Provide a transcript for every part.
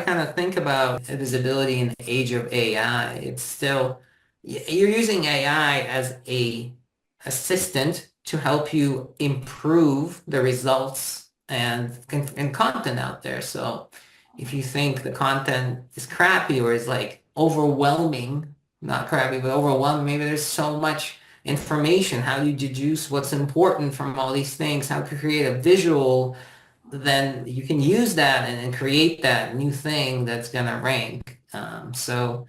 kind of think about visibility in the age of AI, it's still, you're using AI as a assistant to help you improve the results and content out there. So if you think the content is crappy or is like overwhelming, not crappy, but overwhelming, maybe there's so much information. How do you deduce what's important from all these things? How to create a visual, then you can use that and create that new thing that's going to rank. So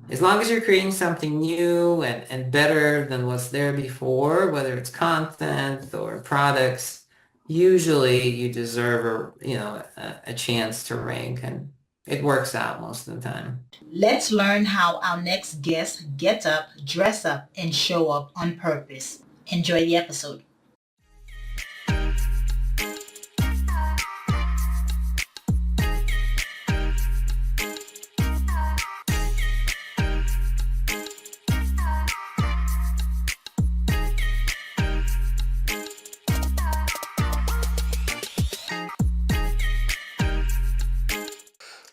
as long as you're creating something new and better than what's there before, whether it's content or products, usually you deserve a chance to rank, and it works out most of the time. Let's learn how our next guest gets up, dress up, and show up on purpose. Enjoy the episode.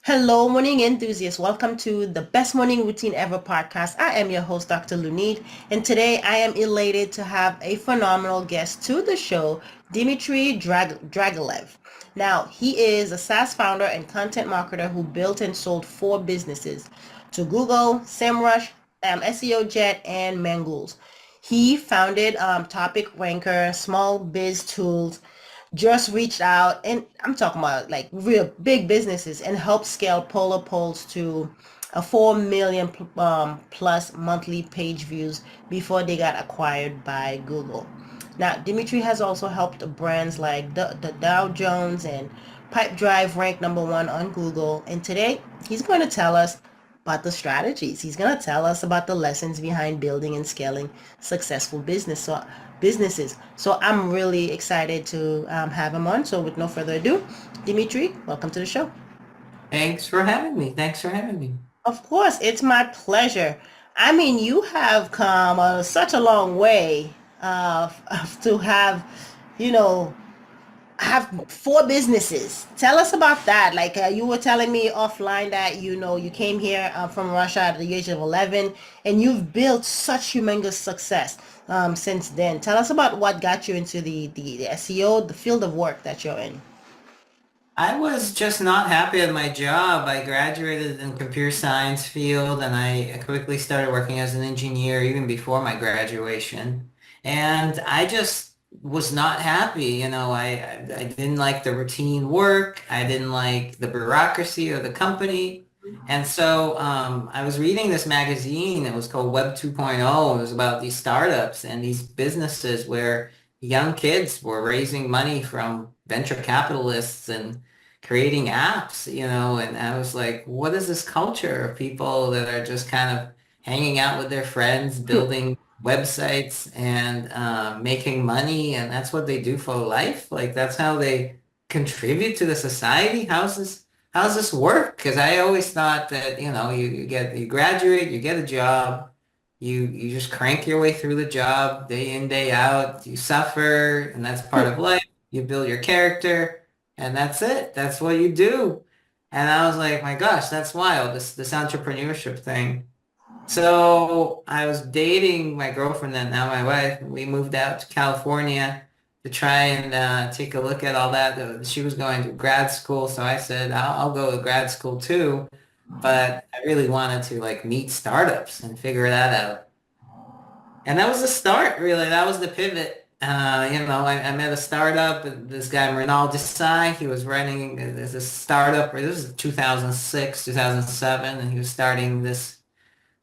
Hello, morning enthusiasts. Welcome to the Best Morning Routine Ever podcast. I am your host, Dr. Lunid, and today I am elated to have a phenomenal guest to the show, Dmitry Dragilev. Now, he is a SaaS founder and content marketer who built and sold 4 businesses to Google, SEMrush, SEO Jet, and Mangools. He founded TopicRanker, Small Biz Tools, just reached out, and I'm talking about like real big businesses, and helped scale Polar polls to a 4 million plus monthly page views before they got acquired by Google. Now, Dimitri has also helped brands like the Dow Jones and Pipedrive rank #1 on Google, and today he's going to tell us about the strategies. He's going to tell us about the lessons behind building and scaling successful businesses. So I'm really excited to have him on. So with no further ado, Dimitri, welcome to the show. Thanks for having me. Thanks for having me. Of course, it's my pleasure. I mean, you have come such a long way to have, you know, have 4 businesses. Tell us about that. Like you were telling me offline that you came here from Russia at the age of 11, and you've built such humongous success since then. Tell us about what got you into the SEO, the field of work that you're in. I was just not happy at my job. I graduated in computer science field and I quickly started working as an engineer even before my graduation. And I just was not happy. I didn't like the routine work. I didn't like the bureaucracy of the company. And so I was reading this magazine. It was called Web 2.0. It was about these startups and these businesses where young kids were raising money from venture capitalists and creating apps, and I was like, what is this culture of people that are just kind of hanging out with their friends, building websites and making money, and that's what they do for life? Like that's how they contribute to the society? How's this work? Because I always thought that, you graduate, you get a job, you just crank your way through the job day in, day out. You suffer, and that's part of life. You build your character, and that's it. That's what you do. And I was like, my gosh, that's wild, this entrepreneurship thing. So I was dating my girlfriend and now my wife. We moved out to California to try and take a look at all that. She was going to grad school, so I said, I'll go to grad school too. But I really wanted to like meet startups and figure that out. And that was the start, really. That was the pivot. I met a startup. This guy, Mrinal Desai, he was running this startup. This was 2006, 2007, and he was starting this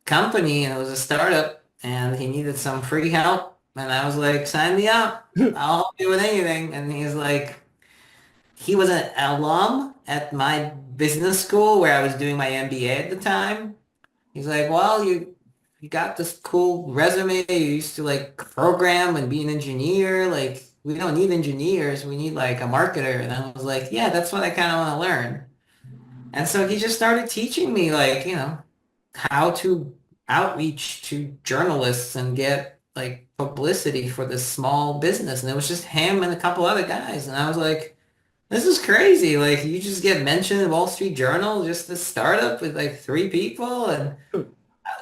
company, and it was a startup, and he needed some free help. And I was like, sign me up. I'll help you with anything. And he's like, he was an alum at my business school where I was doing my MBA at the time. He's like, well, you got this cool resume. You used to like program and be an engineer. Like, we don't need engineers. We need like a marketer. And I was like, yeah, that's what I kind of want to learn. And so he just started teaching me like, how to outreach to journalists and get like publicity for this small business. And it was just him and a couple other guys. And I was like, this is crazy. Like you just get mentioned in Wall Street Journal, just a startup with like three people and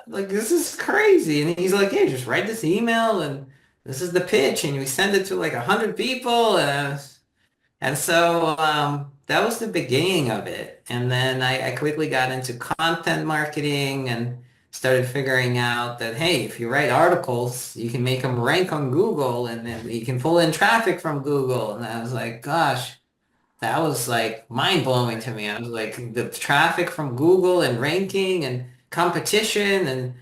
like this is crazy. And he's like, yeah, just write this email and this is the pitch and we send it to like 100 people and so that was the beginning of it. And then I quickly got into content marketing and started figuring out that, hey, if you write articles, you can make them rank on Google and then you can pull in traffic from Google. And I was like, gosh, that was like mind blowing to me. I was like, the traffic from Google and ranking and competition and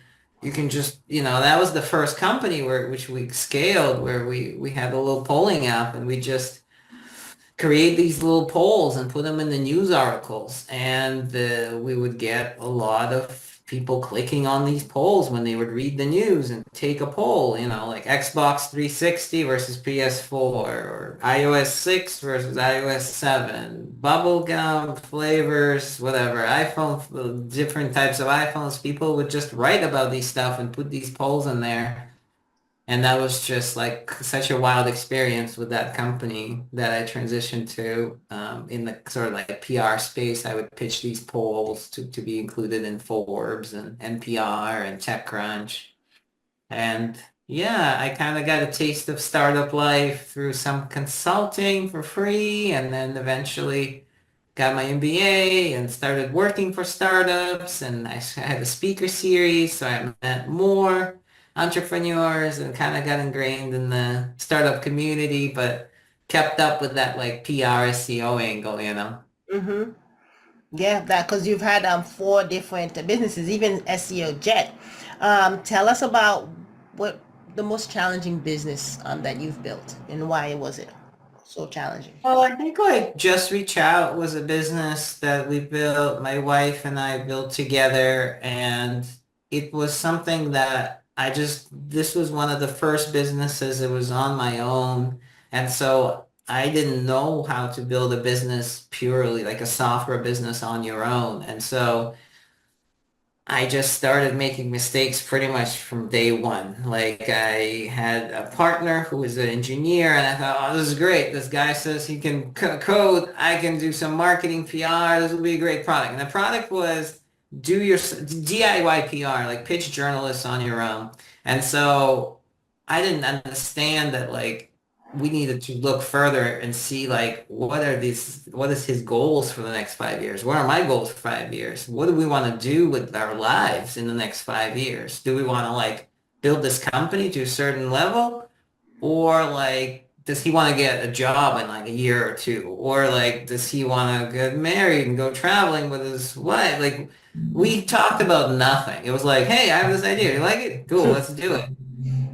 you can just, that was the first company which we scaled where we had a little polling app and we just create these little polls and put them in the news articles. And we would get a lot of people clicking on these polls when they would read the news and take a poll, like Xbox 360 versus PS4 or iOS 6 versus iOS 7, bubblegum flavors, whatever, iPhone, different types of iPhones. People would just write about these stuff and put these polls in there. And that was just like such a wild experience with that company that I transitioned to in the sort of like PR space. I would pitch these polls to be included in Forbes and NPR and TechCrunch. And yeah, I kind of got a taste of startup life through some consulting for free and then eventually got my MBA and started working for startups and I had a speaker series, so I met more entrepreneurs and kind of got ingrained in the startup community, but kept up with that like PR SEO angle. Mm-hmm. Yeah, that because you've had four different businesses, even SEO Jet. Tell us about what the most challenging business that you've built and why was it so challenging? Well, I think like Just Reach Out was a business that we built, my wife and I built together, and it was something that this was one of the first businesses that was on my own. And so I didn't know how to build a business purely like a software business on your own. And so I just started making mistakes pretty much from day one. Like I had a partner who was an engineer and I thought, oh, this is great. This guy says he can code. I can do some marketing PR. This will be a great product. And the product was do your DIY PR, like pitch journalists on your own. And so I didn't understand that like we needed to look further and see like what is his goals for the next 5 years? What are my goals for 5 years? What do we want to do with our lives in the next 5 years? Do we want to like build this company to a certain level? Or like does he want to get a job in like a year or two? Or like does he want to get married and go traveling with his wife? Like we talked about nothing. It was like, hey, I have this idea. You like it? Cool, let's do it.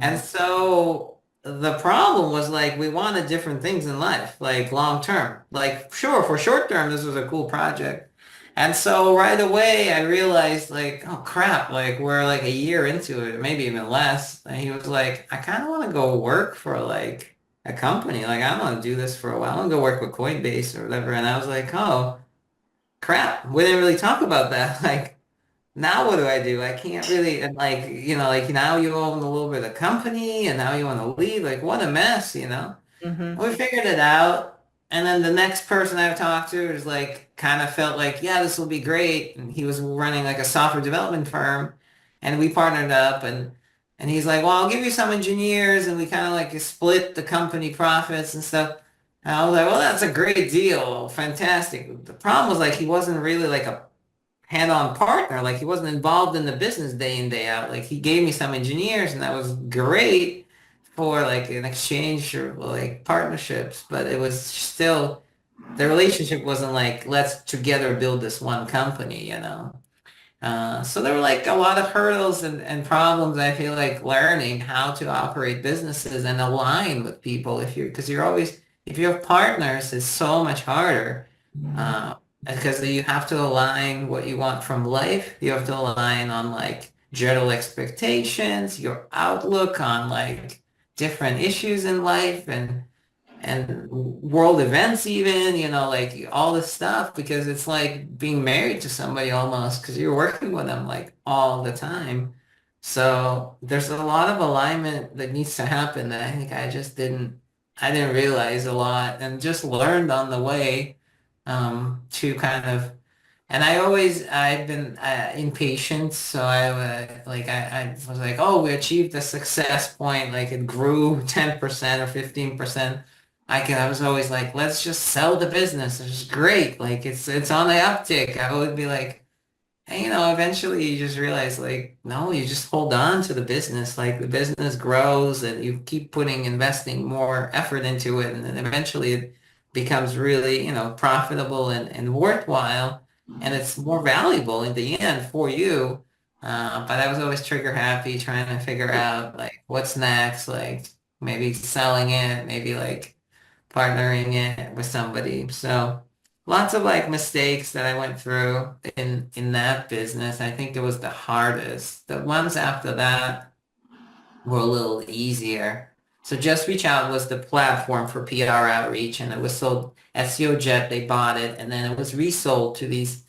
And so the problem was like we wanted different things in life, like long term. Like sure, for short term, this was a cool project. And so right away I realized like, oh crap, like we're like a year into it, maybe even less. And he was like, I kind of want to go work for like a company. Like I want to do this for a while. I want to go work with Coinbase or whatever. And I was like, oh crap, we didn't really talk about that. Like now what do I do? I can't really, and like, like now you own a little bit of company and now you want to leave. Like what a mess. Mm-hmm. We figured it out. And then the next person I talked to is like, kind of felt like, yeah, this will be great. And he was running like a software development firm and we partnered up and he's like, well, I'll give you some engineers and we kind of like split the company profits and stuff. And I was like, well, that's a great deal. Fantastic. The problem was like, he wasn't really like a hand-on partner. Like he wasn't involved in the business day in, day out. Like he gave me some engineers and that was great for like an exchange or like partnerships, but it was still the relationship wasn't like let's together build this one company. So there were like a lot of hurdles and problems I feel like learning how to operate businesses and align with people because you're always if you have partners it's so much harder because you have to align what you want from life. You have to align on like general expectations, your outlook on like different issues in life and world events even, like all this stuff because it's like being married to somebody almost because you're working with them like all the time. So there's a lot of alignment that needs to happen that I think I just didn't I didn't realize a lot and just learned on the way to kind of, and I've been impatient, so I was like, oh, we achieved a success point, like it grew 10% or 15%. I was always like, let's just sell the business. It's great. Like it's on the uptick. I would be like, and eventually you just realize like, no, you just hold on to the business. Like the business grows and you keep investing more effort into it. And then eventually it becomes really, profitable and worthwhile. And it's more valuable in the end for you. But I was always trigger happy trying to figure out like what's next, like maybe selling it, maybe like partnering it with somebody. So lots of like mistakes that I went through in that business. I think it was the hardest. The ones after that were a little easier. So Just Reach Out was the platform for PR outreach, and it was sold SEO Jet. They bought it, and then it was resold to these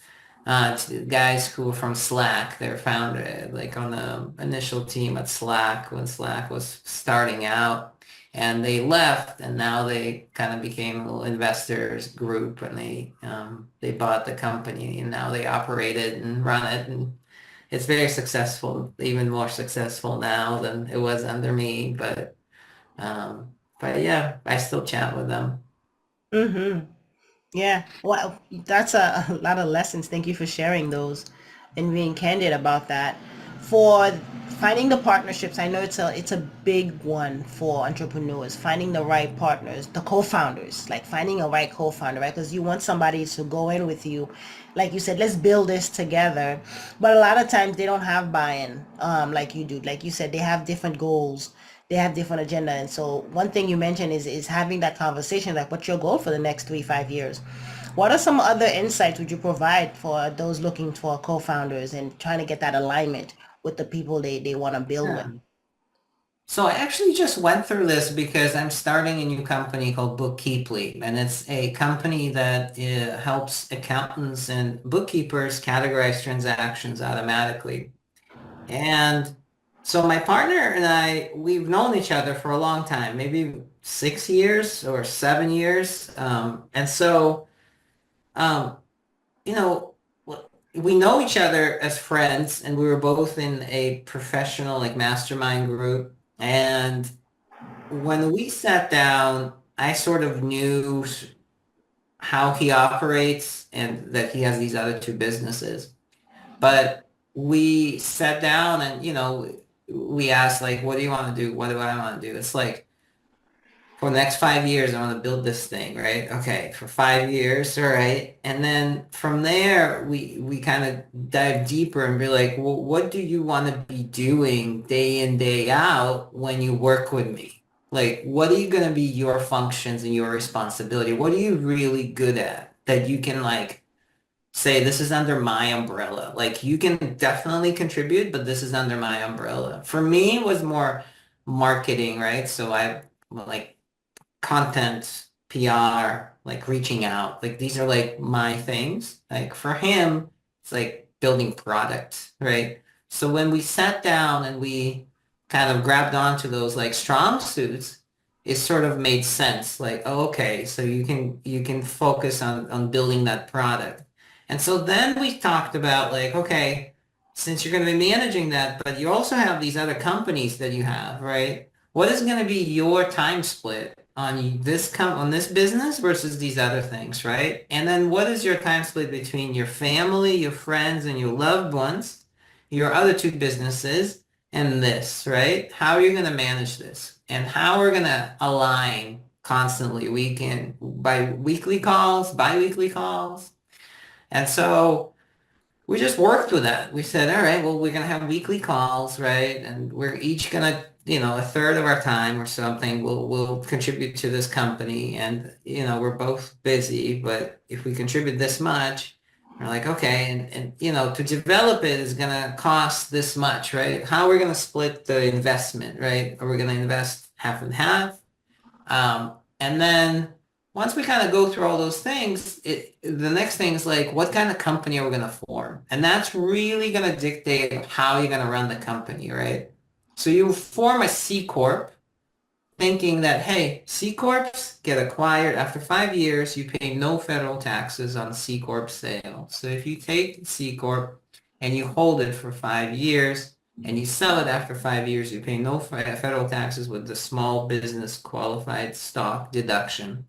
to guys who were from Slack. They were founded like on the initial team at Slack when Slack was starting out, and they left, and now they kind of became a little investors group, and they bought the company, and now they operate it and run it, and it's very successful, even more successful now than it was under me. But yeah, I still chat with them. Mm-hmm. Yeah, well, that's a lot of lessons. Thank you for sharing those and being candid about that. For finding the partnerships, I know it's a big one for entrepreneurs. Finding the right partners, the co-founders, like finding a right co-founder, right? Because you want somebody to go in with you, like you said, let's build this together. But a lot of times they don't have buy-in, like you do. Like you said, they have different goals, they have different agenda. And so one thing you mentioned is having that conversation, like what's your goal for the next 3 5 years. What are some other insights would you provide for those looking for co-founders and trying to get that alignment with the people they want to build with? Yeah. So I actually just went through this because I'm starting a new company called Bookkeeply, and it's a company that helps accountants and bookkeepers categorize transactions automatically. And so my partner and I, we've known each other for a long time, maybe 6 years or 7 years. And so, um, you know, we know each other as friends, and we were both in a professional like mastermind group. And when we sat down, I sort of knew how he operates and that he has these other two businesses. But we sat down and, we asked like, what do you want to do? What do I want to do? It's like, for the next 5 years, I want to build this thing, right? Okay, for 5 years, all right. And then from there, we kind of dive deeper and be like, well, what do you want to be doing day in, day out when you work with me? Like, what are you going to be your functions and your responsibility? What are you really good at that you can like say this is under my umbrella? Like you can definitely contribute, but this is under my umbrella. For me, it was more marketing, right? So I like content, PR, like reaching out. Like these are like my things. Like for him, it's like building product, right? So when we sat down and we kind of grabbed onto those like strong suits, it sort of made sense. Like, oh, okay, so you can focus on building that product. And so then we talked about like, okay, since you're going to be managing that, but you also have these other companies that you have, right? What is going to be your time split on on this business versus these other things, right? And then what is your time split between your family, your friends, and your loved ones, your other two businesses, and this, right? How are you going to manage this? And how we're going to align constantly, by weekly calls, bi-weekly calls. And so we just worked with that. We said, all right, well, we're going to have weekly calls, right? And we're each going to, a third of our time or something will contribute to this company. And, we're both busy, but if we contribute this much, we're like, okay, and to develop it is going to cost this much, right? How are we going to split the investment, right? Are we going to invest half and half? And then once we kind of go through all those things, the next thing is like, what kind of company are we going to form? And that's really going to dictate how you're going to run the company, right? So you form a C Corp, thinking that, hey, C Corps get acquired after 5 years, you pay no federal taxes on C Corp sale. So if you take C Corp and you hold it for 5 years and you sell it after 5 years, you pay no federal taxes with the small business qualified stock deduction.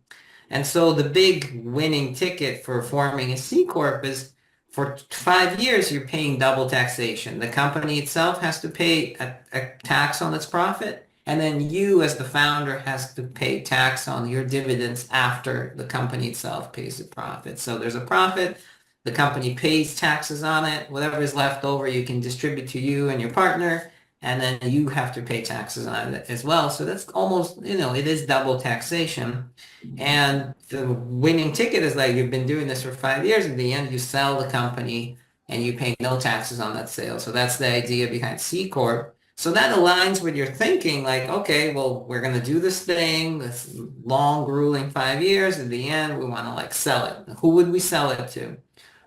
And so the big winning ticket for forming a C Corp is for 5 years, you're paying double taxation. The company itself has to pay a tax on its profit, and then you as the founder has to pay tax on your dividends after the company itself pays the profit. So there's a profit, the company pays taxes on it, whatever is left over you can distribute to you and your partner, and then you have to pay taxes on it as well. So that's almost, it is double taxation. And the winning ticket is like you've been doing this for 5 years. In the end, you sell the company and you pay no taxes on that sale. So that's the idea behind C Corp. So that aligns with your thinking like, okay, well, we're going to do this thing, this long, grueling 5 years. In the end, we want to like sell it. Who would we sell it to?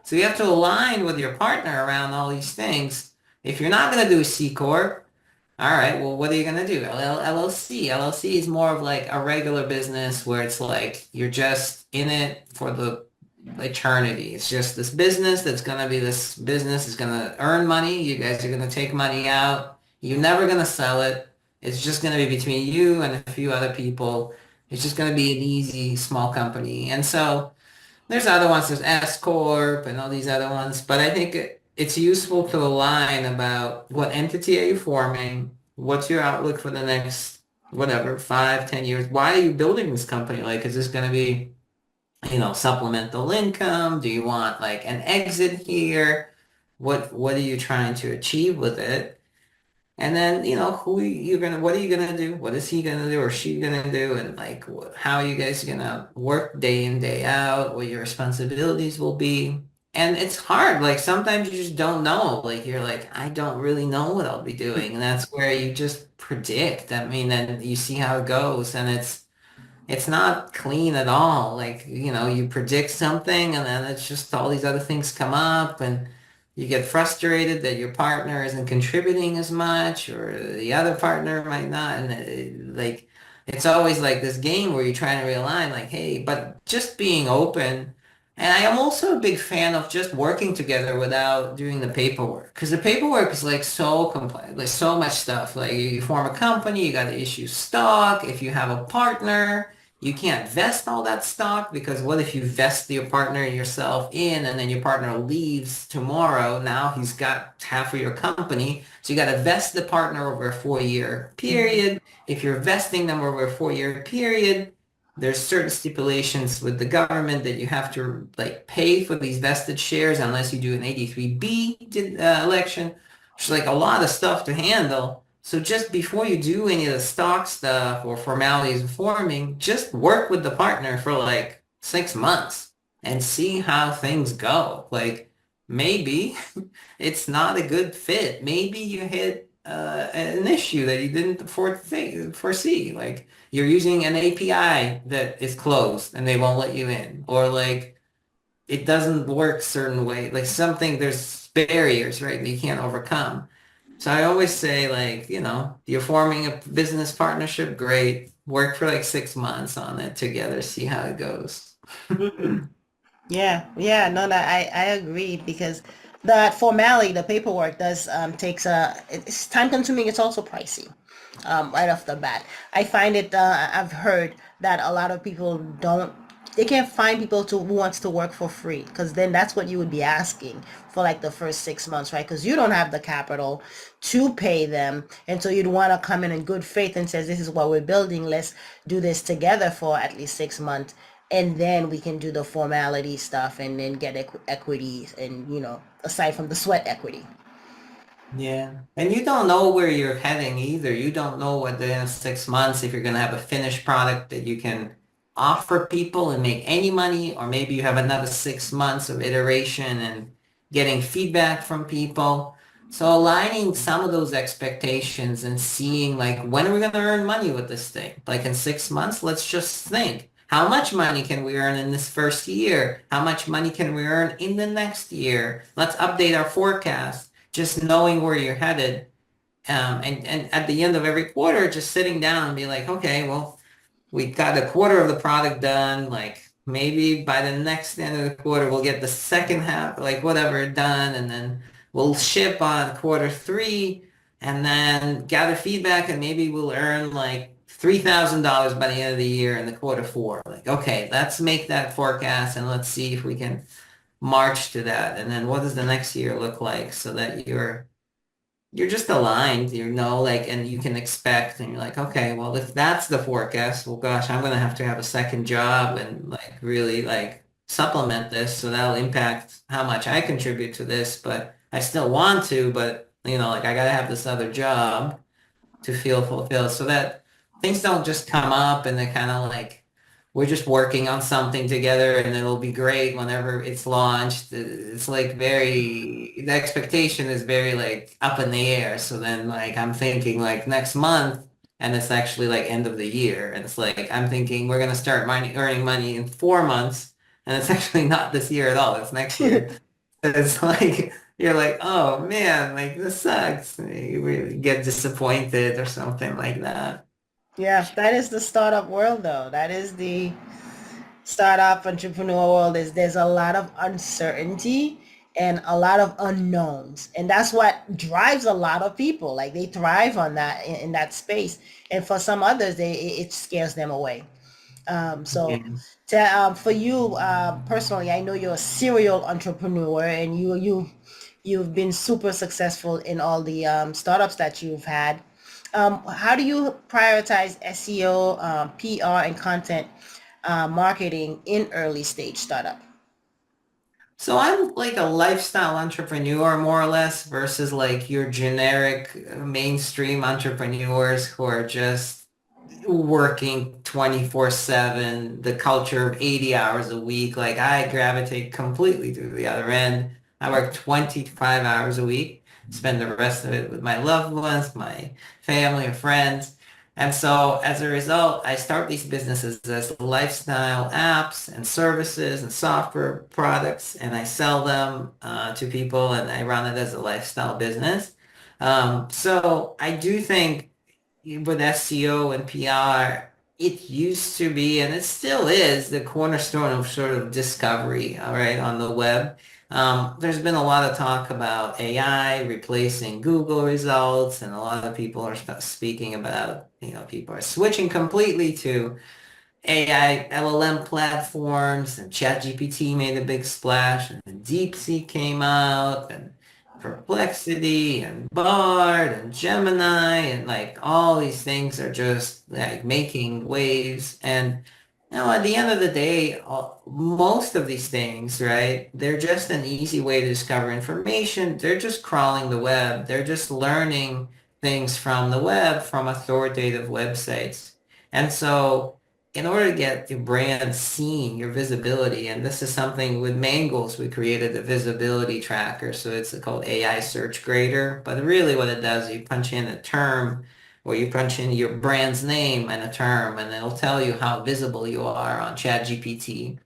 So you have to align with your partner around all these things. If you're not going to do a C Corp, all right, well, what are you going to do? LLC. LLC is more of like a regular business where it's like you're just in it for the eternity. It's just this business that's going to be this business is going to earn money. You guys are going to take money out. You're never going to sell it. It's just going to be between you and a few other people. It's just going to be an easy small company. And so there's other ones, there's S Corp and all these other ones, but I think it's useful to align about what entity are you forming, what's your outlook for the next, whatever, 5, 10 years. Why are you building this company? Like, is this going to be, supplemental income? Do you want like an exit here? What are you trying to achieve with it? And then, what are you gonna do? What is he gonna do or she gonna do? And like, how are you guys gonna work day in, day out? What your responsibilities will be? And it's hard. Like sometimes you just don't know. Like you're like, I don't really know what I'll be doing. And that's where you just predict. I mean, and you see how it goes. And it's not clean at all. Like, you predict something and then it's just all these other things come up and you get frustrated that your partner isn't contributing as much or the other partner might not. And like, it's always like this game where you're trying to realign like, hey, but just being open. And I am also a big fan of just working together without doing the paperwork because the paperwork is like so complex, like so much stuff. Like you form a company, you got to issue stock. If you have a partner, you can't vest all that stock because what if you vest your partner and yourself in and then your partner leaves tomorrow? Now he's got half of your company. So you got to vest the partner over a 4-year period. If you're vesting them over a 4-year period, there's certain stipulations with the government that you have to like pay for these vested shares unless you do an 83B election. There's like a lot of stuff to handle. So just before you do any of the stock stuff or formalities of forming, just work with the partner for like 6 months and see how things go. Like maybe it's not a good fit. Maybe you hit an issue that you didn't foresee. Like you're using an API that is closed and they won't let you in. Or like it doesn't work certain way. Like something, there's barriers, right, that you can't overcome. So I always say like, you're forming a business partnership, great. Work for like 6 months on it together, see how it goes. Mhm. Yeah, yeah, no, no, I agree because the formality, the paperwork does takes it's time consuming. It's also pricey, right off the bat. I find it. I've heard that a lot of people don't. They can't find people to who wants to work for free because then that's what you would be asking for like the first 6 months, right? Because you don't have the capital to pay them, and so you'd want to come in good faith and says, "This is what we're building. Let's do this together for at least 6 months." And then we can do the formality stuff and then get equity and aside from the sweat equity. Yeah. And you don't know where you're heading either. You don't know what the next 6 months, if you're going to have a finished product that you can offer people and make any money, or maybe you have another 6 months of iteration and getting feedback from people. So aligning some of those expectations and seeing like, when are we going to earn money with this thing? Like in 6 months, let's just think. How much money can we earn in this first year? How much money can we earn in the next year? Let's update our forecast just knowing where you're headed And at the end of every quarter, just sitting down and be like, okay, well, we got a quarter of the product done. Like maybe by the next end of the quarter, we'll get the second half, like whatever done, and then we'll ship on quarter three, and then gather feedback, and maybe we'll earn like $3,000 by the end of the year in the quarter four. Like, okay, let's make that forecast and let's see if we can march to that. And then what does the next year look like so that you're just aligned, like, and you can expect, and you're like, okay, well, if that's the forecast, well, gosh, I'm going to have a second job and like really like supplement this. So that'll impact how much I contribute to this, but I still want to, but like I got to have this other job to feel fulfilled so that things don't just come up and they're kind of like we're just working on something together and it'll be great whenever it's launched. It's like the expectation is very like up in the air. So then like I'm thinking like next month and it's actually like end of the year. And it's like I'm thinking we're going to start earning money in 4 months and it's actually not this year at all. It's next year. It's like you're like, oh man, like this sucks. You really get disappointed or something like that. Yeah, that is the startup world though. That is the startup entrepreneur world. There's a lot of uncertainty and a lot of unknowns. And that's what drives a lot of people. Like they thrive on that in that space. And for some others, it scares them away. So Yeah. for you personally, I know you're a serial entrepreneur and you've been super successful in all the startups that you've had. How do you prioritize SEO, PR, and content marketing in early stage startup? So I'm like a lifestyle entrepreneur more or less versus like your generic mainstream entrepreneurs who are just working 24/7, the culture of 80 hours a week. Like I gravitate completely to the other end. I work 25 hours a week, spend the rest of it with my loved ones, my family and friends. And so as a result, I start these businesses as lifestyle apps and services and software products, and I sell them to people, and I run it as a lifestyle business. So I do think with SEO and PR, it used to be, and it still is, the cornerstone of sort of discovery, all right, on the web. There's been a lot of talk about AI replacing Google results, and a lot of people are speaking about, people are switching completely to AI LLM platforms, and ChatGPT made a big splash, and then DeepSeek came out, and Perplexity, and Bard, and Gemini, and like all these things are just like making waves. And at the end of the day, most of these things, right, they're just an easy way to discover information. They're just crawling the web. They're just learning things from the web, from authoritative websites. And so in order to get your brand seen, your visibility, and this is something with Mangles, we created a visibility tracker. So it's called AI Search Grader. But really what it does, you punch in a term or you punch in your brand's name and a term, and it'll tell you how visible you are on ChatGPT.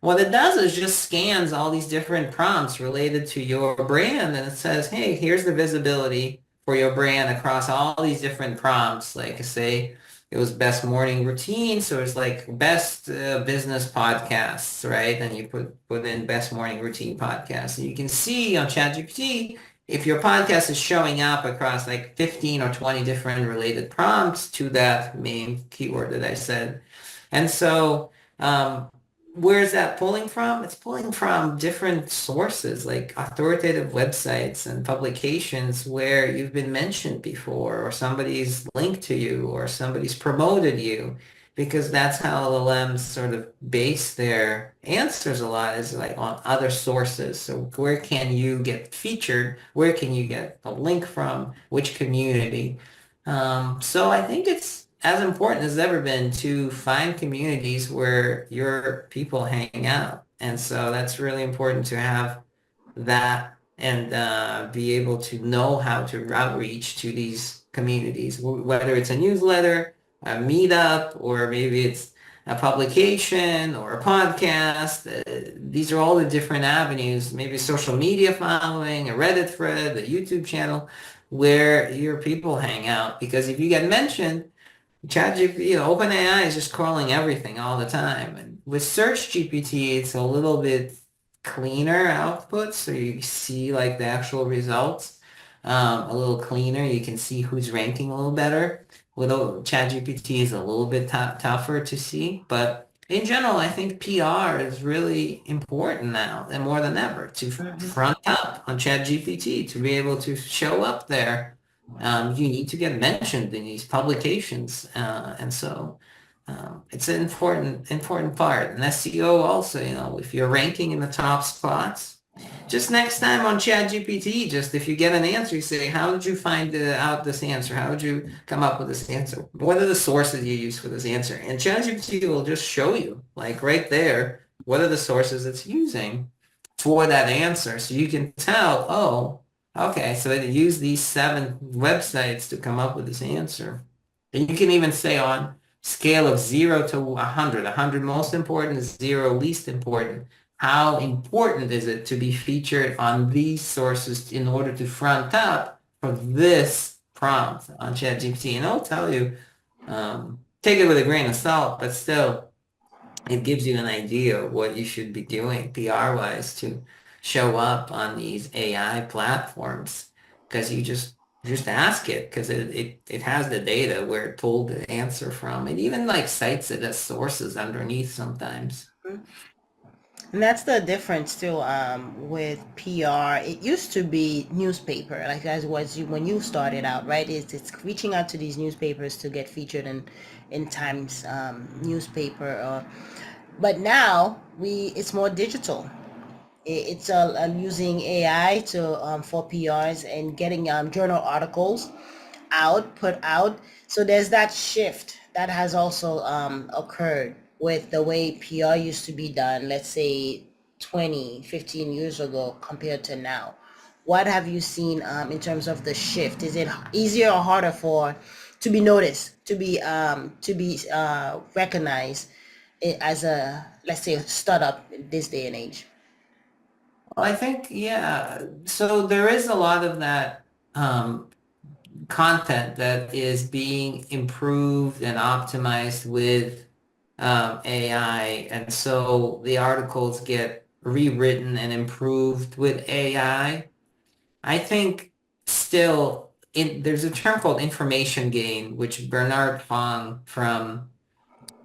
What it does is just scans all these different prompts related to your brand, and it says, hey, here's the visibility for your brand across all these different prompts. Like say it was best morning routine, so it's like best business podcasts, right? And you put in best morning routine podcast. And you can see on ChatGPT if your podcast is showing up across like 15 or 20 different related prompts to that main keyword that I said. And so where's that pulling from? It's pulling from different sources like authoritative websites and publications where you've been mentioned before, or somebody's linked to you, or somebody's promoted you, because that's how LLMs sort of base their answers a lot, is like on other sources. So where can you get featured? Where can you get a link from? Which community? So I think it's as important as ever been to find communities where your people hang out. And so that's really important to have that and be able to know how to outreach to these communities, whether it's a newsletter, a meetup, or maybe it's a publication or a podcast. These are all the different avenues, maybe social media following, a Reddit thread, a YouTube channel. where your people hang out. Because if you get mentioned, ChatGPT, OpenAI is just crawling everything all the time. And with Search GPT, it's a little bit cleaner output, so you see like the actual results a little cleaner. You can see who's ranking a little better. With ChatGPT is a little bit tougher to see, but in general, I think PR is really important now and more than ever to Mm-hmm. front up on ChatGPT to be able to show up there. You need to get mentioned in these publications, and so it's an important part. And SEO also, if you're ranking in the top spots, just next time on ChatGPT, just if you get an answer, you say, how did you find out this answer? How did you come up with this answer? What are the sources you use for this answer? And ChatGPT will just show you, like right there, what are the sources it's using for that answer. So you can tell, oh, okay, so it used these 7 websites to come up with this answer. And you can even say on scale of 0 to 100, 100 most important, 0 least important. How important is it to be featured on these sources in order to front up for this prompt on ChatGPT? And I'll tell you, take it with a grain of salt, but still, it gives you an idea of what you should be doing PR-wise to show up on these AI platforms. Because you just ask it, because it has the data where it pulled the answer from. It even like cites it as sources underneath sometimes. And that's the difference too, with PR. It used to be newspaper, like as was you when you started out, right? It's reaching out to these newspapers to get featured in Times newspaper, but now it's more digital. It's using AI to for PRs and getting journal articles put out. So there's that shift that has also occurred with the way PR used to be done, let's say 20, 15 years ago compared to now. What have you seen in terms of the shift? Is it easier or harder to be noticed, to be recognized as a, let's say, a startup in this day and age? Well, I think, yeah. So there is a lot of that content that is being improved and optimized with AI. And so the articles get rewritten and improved with I think still there's a term called information gain, which Bernard Fong from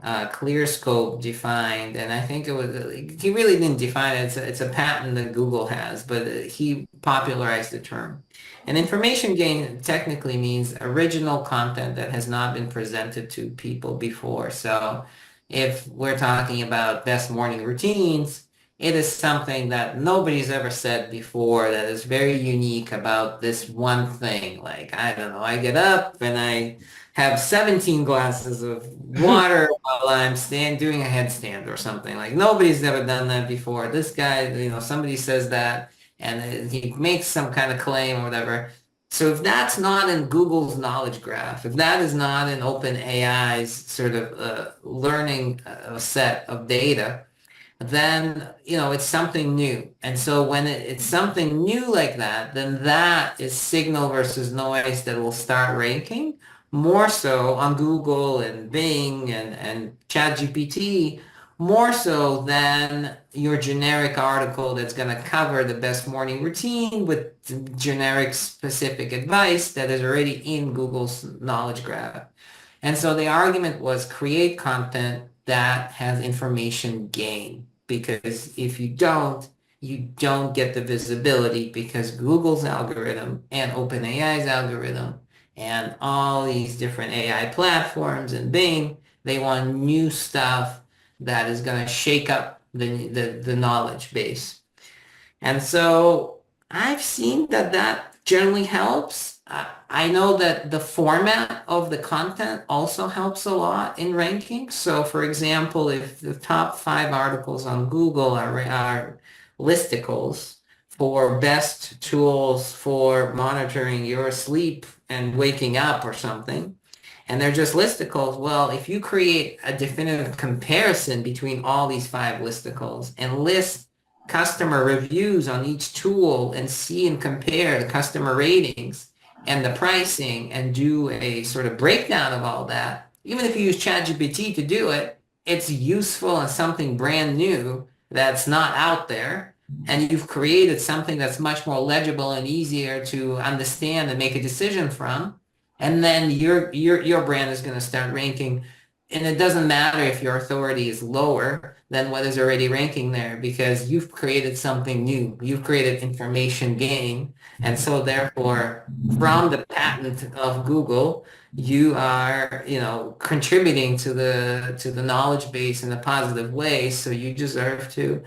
ClearScope defined, and I think it was he really didn't define it. It's a patent that Google has, but he popularized the term. And information gain technically means original content that has not been presented to people before. So if we're talking about best morning routines, it is something that nobody's ever said before that is very unique about this one thing. Like, I don't know, I get up and I have 17 glasses of water while I'm doing a headstand or something. Like nobody's ever done that before. This guy, somebody says that and he makes some kind of claim or whatever. So if that's not in Google's knowledge graph, if that is not in OpenAI's sort of learning set of data, then it's something new. And so when it's something new like that, then that is signal versus noise that will start ranking more so on Google and Bing and ChatGPT, more so than your generic article that's going to cover the best morning routine with generic specific advice that is already in Google's knowledge graph. And so the argument was create content that has information gain, because if you don't get the visibility, because Google's algorithm and OpenAI's algorithm and all these different AI platforms and Bing, they want new stuff that is going to shake up the knowledge base. And so I've seen that generally helps. I know that the format of the content also helps a lot in ranking. So for example, if the top 5 articles on Google are listicles for best tools for monitoring your sleep and waking up or something, and they're just listicles, well, if you create a definitive comparison between all these 5 listicles and list customer reviews on each tool and see and compare the customer ratings and the pricing and do a sort of breakdown of all that, even if you use ChatGPT to do it, it's useful and something brand new that's not out there. And you've created something that's much more legible and easier to understand and make a decision from. And then your brand is going to start ranking. And it doesn't matter if your authority is lower than what is already ranking there because you've created something new. You've created information gain. And so therefore, from the patent of Google, you are, contributing to the knowledge base in a positive way. So you deserve to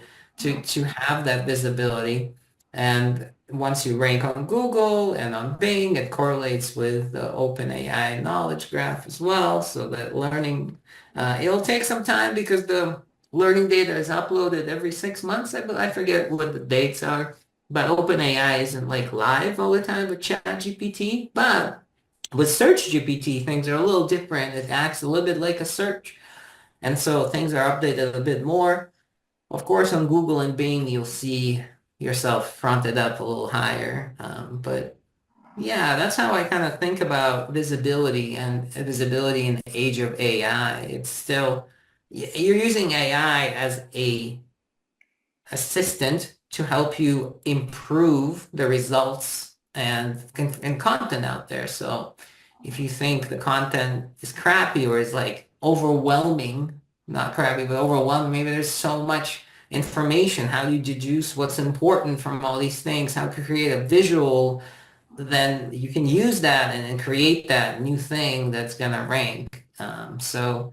have that visibility. And once you rank on Google and on Bing, it correlates with the OpenAI knowledge graph as well. So that learning, it'll take some time because the learning data is uploaded every 6 months. I forget what the dates are, but OpenAI isn't like live all the time with ChatGPT. But with Search GPT, things are a little different. It acts a little bit like a search. And so things are updated a bit more. Of course, on Google and Bing, you'll see yourself fronted up a little higher. But yeah, that's how I kind of think about visibility and visibility in the age of AI. It's still, you're using AI as a assistant to help you improve the results and content out there. So if you think the content is crappy or is like overwhelming, not crappy, but overwhelming, maybe there's so much information. How do you deduce what's important from all these things? How to create a visual, then you can use that and create that new thing that's gonna rank. So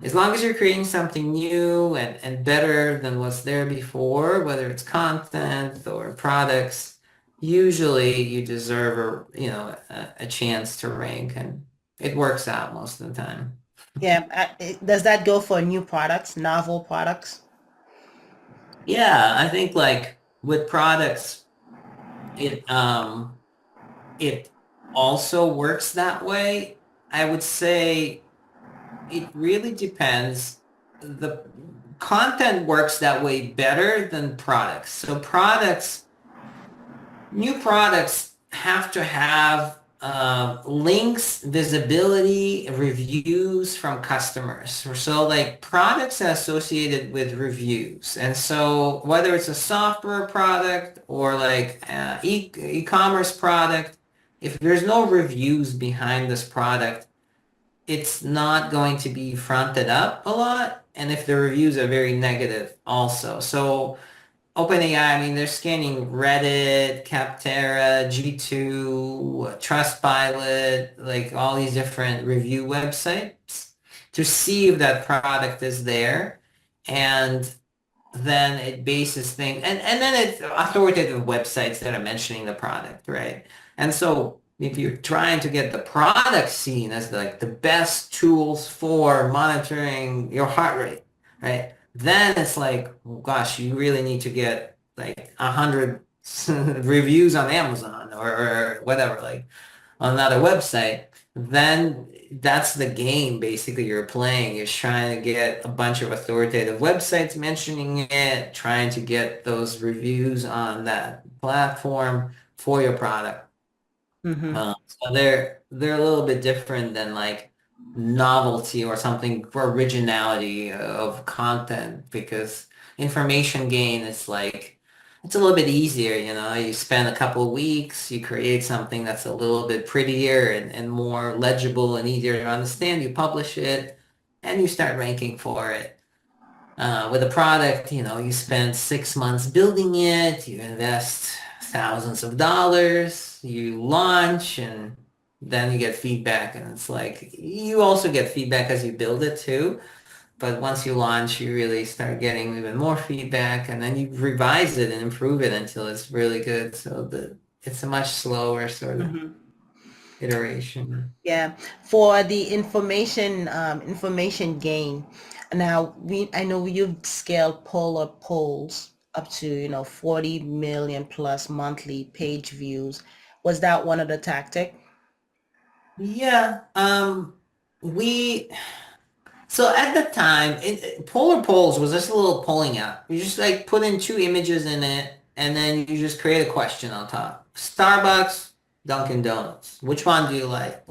as long as you're creating something new and better than what's there before, whether it's content or products, usually you deserve a chance to rank, and it works out most of the time. Yeah. Does that go for new products, novel products? Yeah, I think like with products, it it also works that way. I would say it really depends. The content works that way better than products. So new products have to have links, visibility, reviews from customers. So like products are associated with reviews. And so whether it's a software product or like e-commerce product, if there's no reviews behind this product, it's not going to be fronted up a lot. And if the reviews are very negative also. So OpenAI, I mean, they're scanning Reddit, Capterra, G2, Trustpilot, like all these different review websites to see if that product is there. And then it bases things, and then it's authoritative websites that are mentioning the product, right? And so if you're trying to get the product seen as like the best tools for monitoring your heart rate, right? Then it's like, oh gosh, you really need to get like 100 reviews on Amazon or whatever, like on another website. Then that's the game basically you're playing. You're trying to get a bunch of authoritative websites mentioning it, trying to get those reviews on that platform for your product. Mm-hmm. So they're a little bit different than like novelty or something for originality of content because information gain is like it's a little bit easier, you spend a couple of weeks, you create something that's a little bit prettier and more legible and easier to understand, you publish it and you start ranking for it. With a product, you spend 6 months building it, you invest thousands of dollars, you launch, and then you get feedback. And it's like, you also get feedback as you build it too. But once you launch, you really start getting even more feedback, and then you revise it and improve it until it's really good. So it's a much slower sort of Mm-hmm. iteration. Yeah, for the information gain. Now I know you've scaled polar polls up to 40 million plus monthly page views. Was that one of the tactic? Yeah, we so at the time, Polar Polls was just a little polling app. You just like put in two images in it, and then you just create a question on top. Starbucks, Dunkin' Donuts? Which one do you like?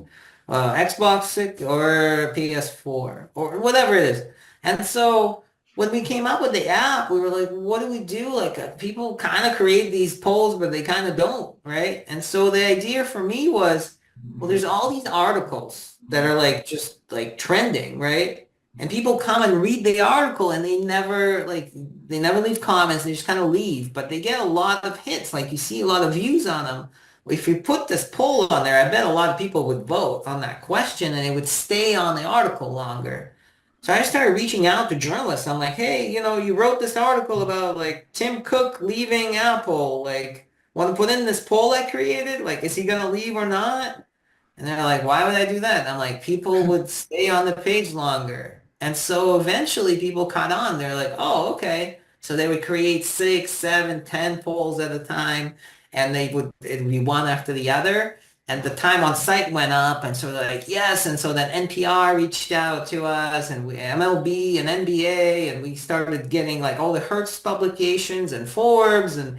Xbox or PS4 or whatever it is. And so when we came up with the app, we were like, what do we do? Like people kind of create these polls, but they kind of don't, right? And so the idea for me was, well, there's all these articles that are like just like trending, right? And people come and read the article and they never leave comments, they just kind of leave, but they get a lot of hits, like you see a lot of views on them. If you put this poll on there, I bet a lot of people would vote on that question and it would stay on the article longer. So I started reaching out to journalists. I'm like, hey, you wrote this article about like Tim Cook leaving Apple. Like, want to put in this poll I created? Like, is he gonna leave or not? And they're like, why would I do that? And I'm like, people would stay on the page longer. And so eventually people caught on. They're like, oh, okay. So they would create 6, 7, 10 polls at a time, and it'd be one after the other. And the time on site went up, and so they're like, yes. And so then NPR reached out to us, and MLB and NBA, and we started getting like all the Hertz publications and Forbes, and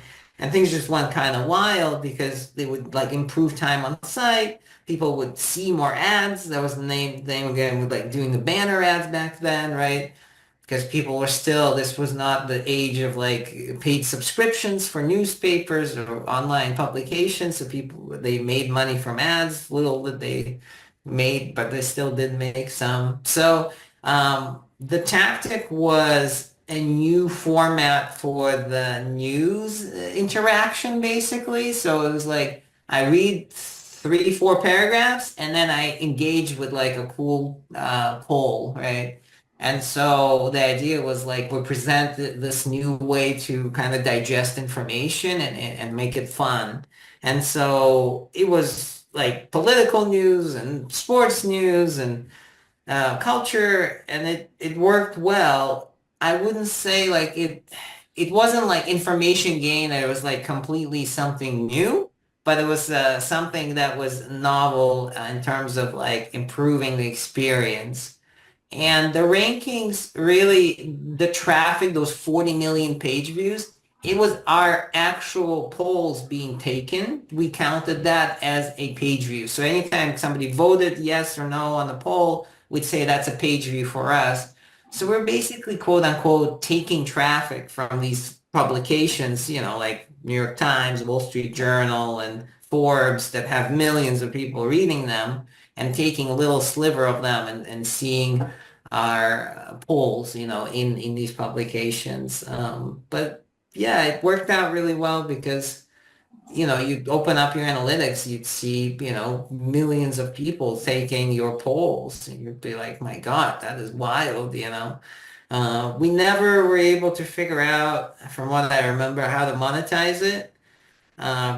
things just went kind of wild because they would like improve time on site. People would see more ads. That was the name again with like doing the banner ads back then, right? Because people were still, this was not the age of like paid subscriptions for newspapers or online publications. So they made money from ads, little that they made, but they still did make some. So the tactic was a new format for the news interaction, basically. So it was like I read 3, 4 paragraphs and then I engage with like a cool poll, right? And so the idea was like we present this new way to kind of digest information and make it fun. And so it was like political news and sports news and culture, and it worked well. I wouldn't say like it wasn't like information gain. It was like completely something new, but it was something that was novel in terms of like improving the experience. And the rankings really, the traffic, those 40 million page views, it was our actual polls being taken. We counted that as a page view. So anytime somebody voted yes or no on the poll, we'd say that's a page view for us. So we're basically quote unquote taking traffic from these publications, like New York Times, Wall Street Journal, and Forbes that have millions of people reading them and taking a little sliver of them and seeing our polls, in these publications. But yeah, it worked out really well because, you'd open up your analytics, you'd see, millions of people taking your polls, and you'd be like, my God, that is wild. We never were able to figure out, from what I remember, how to monetize it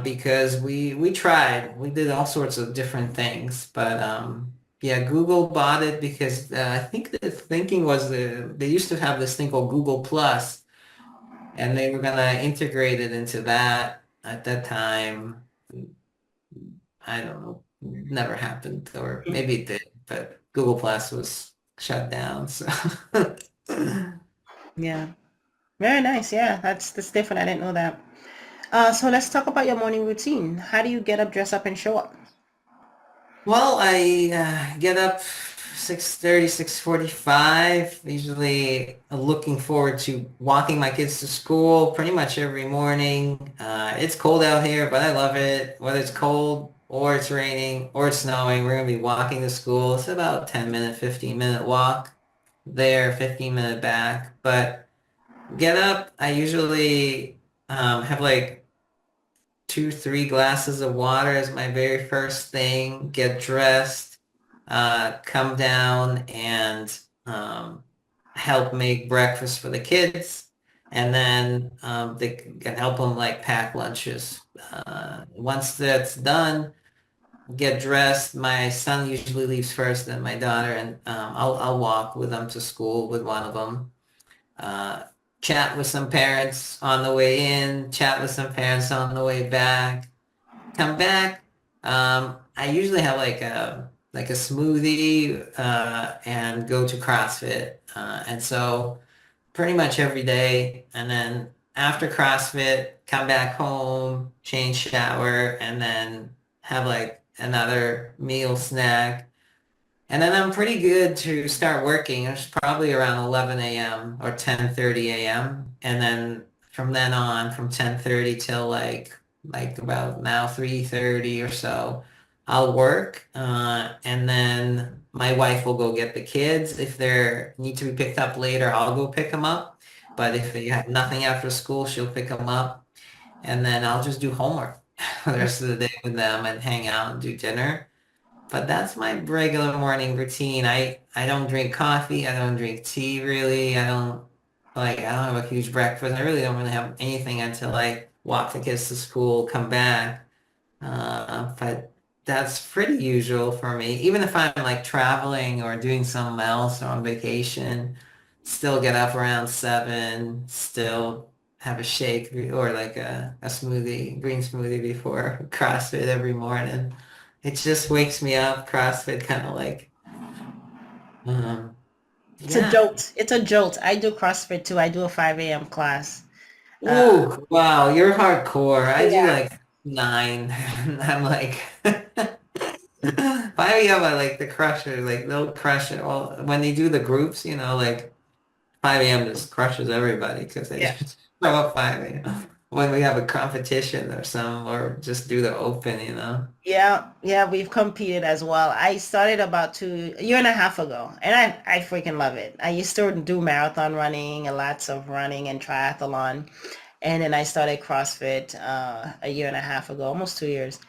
because we tried. We did all sorts of different things, but yeah, Google bought it because I think the thinking was they used to have this thing called Google Plus, and they were gonna integrate it into that at that time. I don't know, never happened, or maybe it did, but Google Plus was shut down. So Yeah. Very nice. Yeah, that's different. I didn't know that. So let's talk about your morning routine. How do you get up, dress up, and show up? Well, I get up 6:30, 6:45. Usually looking forward to walking my kids to school pretty much every morning. It's cold out here, but I love it. Whether it's cold or it's raining or it's snowing, we're going to be walking to school. It's about 10-minute, 15-minute walk there, 15-minute back. But get up, I usually have like 2, 3 glasses of water as my very first thing, get dressed, come down and help make breakfast for the kids. And then they can help them like pack lunches. Once that's done, get dressed. My son usually leaves first, then my daughter, and I'll walk with them to school with one of them. Uh, Chat with some parents on the way in, chat with some parents on the way back, come back. I usually have like a smoothie and go to CrossFit. And so pretty much every day. And then after CrossFit, come back home, change, shower, and then have like another meal snack. And then I'm pretty good to start working. It's probably around 11 a.m. or 10:30 a.m. And then from then on, from 10:30 till like about now 3:30 or so, I'll work. And then my wife will go get the kids. If they need to be picked up later, I'll go pick them up. But if they have nothing after school, she'll pick them up. And then I'll just do homework the rest of the day with them and hang out and do dinner. But that's my regular morning routine. I don't drink coffee. I don't drink tea really. I don't have a huge breakfast. I really don't really have anything until I walk the kids to school, come back. But that's pretty usual for me. Even if I'm like traveling or doing something else or on vacation, still get up around 7, still have a shake or like a smoothie, green smoothie before CrossFit every morning. It just wakes me up. CrossFit kind of like, um, It's a yeah. jolt. It's a jolt. I do CrossFit too. I do a 5 a.m. class. Uh, Ooh, wow, you're hardcore. I do yeah. like 9. I'm like, 5 a.m. I like the crusher, like they'll crush it all. When they do the groups, like 5 a.m. just crushes everybody because they Yeah. just show up 5 a.m. When we have a competition or something, or just do the open. Yeah, yeah, we've competed as well. I started about a year and a half ago, and I freaking love it. I used to do marathon running and lots of running and triathlon, and then I started CrossFit a year and a half ago, almost 2 years.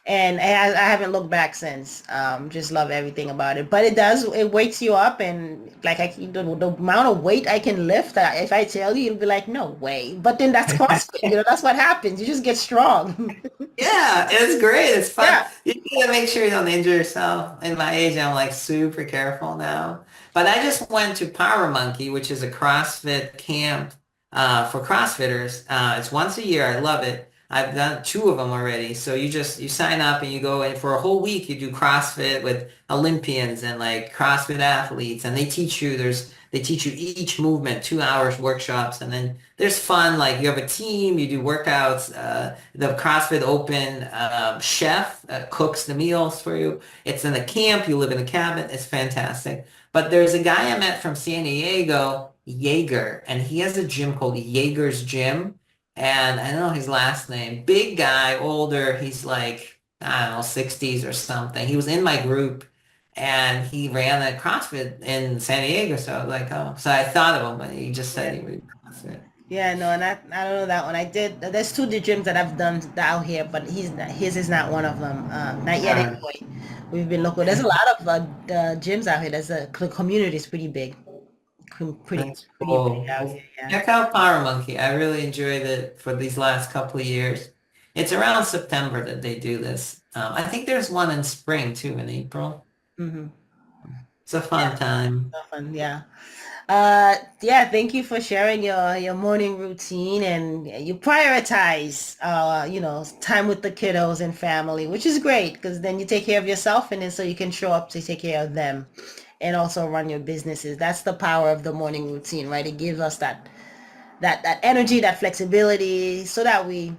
And I haven't looked back since. Just love everything about it. But it wakes you up, and like the amount of weight I can lift, if I tell you, you'll be like, no way. But then that's CrossFit, that's what happens. You just get strong. Yeah, it's great. It's fun. Yeah. You gotta make sure you don't injure yourself. In my age, I'm like super careful now. But I just went to Power Monkey, which is a CrossFit camp for CrossFitters. It's once a year. I love it. I've done 2 of them already. So you sign up and you go and for a whole week you do CrossFit with Olympians and like CrossFit athletes, and they teach you each movement, 2 hours workshops, and then there's fun. Like you have a team, you do workouts. The CrossFit Open chef cooks the meals for you. It's in a camp. You live in a cabin. It's fantastic. But there's a guy I met from San Diego, Jaeger, and he has a gym called Jaeger's Gym. And I don't know his last name. Big guy, older. He's like, I don't know, 60s or something. He was in my group and he ran a CrossFit in San Diego. So I was like, oh, so I thought of him when he just said he would do CrossFit. Yeah, no, and I don't know that one. There's 2 gyms that I've done out here, but his is not one of them. Not yet Uh, anyway. We've been local. There's a lot of gyms out here. The community is pretty big. That's Pretty big cool. out Well, here, yeah. check out Power Monkey. I really enjoyed it for these last couple of years. It's around September that they do this. I think there's one in spring too, in April. Mm-hmm. It's a Yeah, fun time. so fun, yeah. Yeah, thank you for sharing your morning routine, and you prioritize time with the kiddos and family, which is great because then you take care of yourself, and then so you can show up to take care of them and also run your businesses. That's the power of the morning routine, right? It gives us that energy, that flexibility, so that we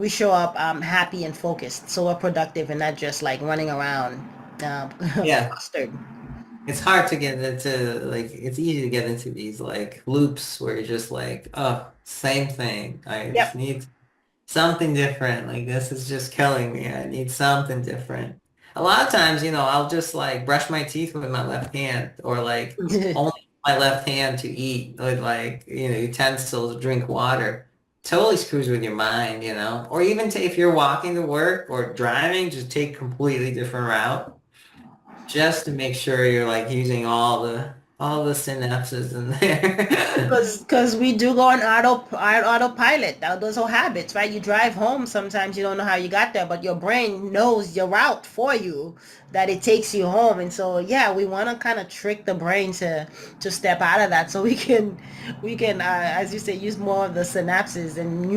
show up happy and focused, so we're productive and not just like running around um, Yeah. flustered. It's hard to get into like it's easy to get into these like loops where you're just like, oh, same thing. I just Yep. need something different. Like this is just killing me. I need something different. A lot of times, I'll just like brush my teeth with my left hand or like only my left hand to eat with like, utensils, drink water. Totally screws with your mind. Or even if you're walking to work or driving, just take completely different route just to make sure you're like using all the synapses in there. Because we do go on autopilot. Those are habits, right? You drive home, sometimes you don't know how you got there, but your brain knows your route for you, that it takes you home. And so, yeah, we want to kind of trick the brain to step out of that so we can as you say, use more of the synapses and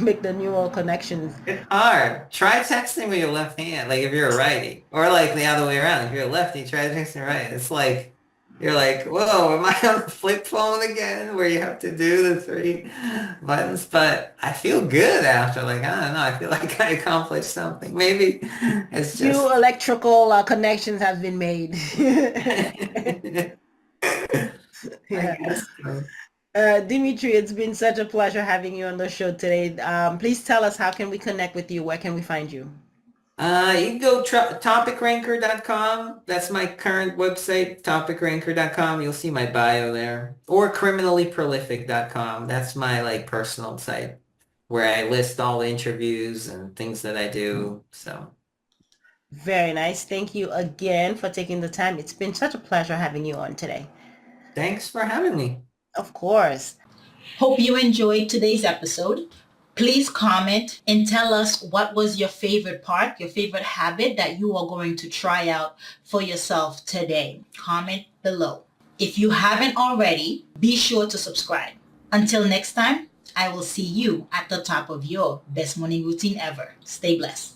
make the neural connections. It's hard. Try texting with your left hand, like if you're a righty, or like the other way around. If you're a lefty, try texting right. It's like You're like, whoa, am I on the flip phone again where you have to do the three buttons? But I feel good after, like, I don't know, I feel like I accomplished something. Maybe it's New just, electrical connections have been made. I Yeah. guess so. Dimitri, it's been such a pleasure having you on the show today. Please tell us, how can we connect with you? Where can we find you? You can go topicranker.com. That's my current website, topicranker.com. You'll see my bio there. Or criminallyprolific.com. That's my like personal site where I list all the interviews and things that I do. So Very nice. Thank you again for taking the time. It's been such a pleasure having you on today. thanks for having me. Of course. Hope you enjoyed today's episode. Please comment and tell us what was your favorite part, your favorite habit that you are going to try out for yourself today. Comment below. If you haven't already, be sure to subscribe. Until next time, I will see you at the top of your best morning routine ever. Stay blessed.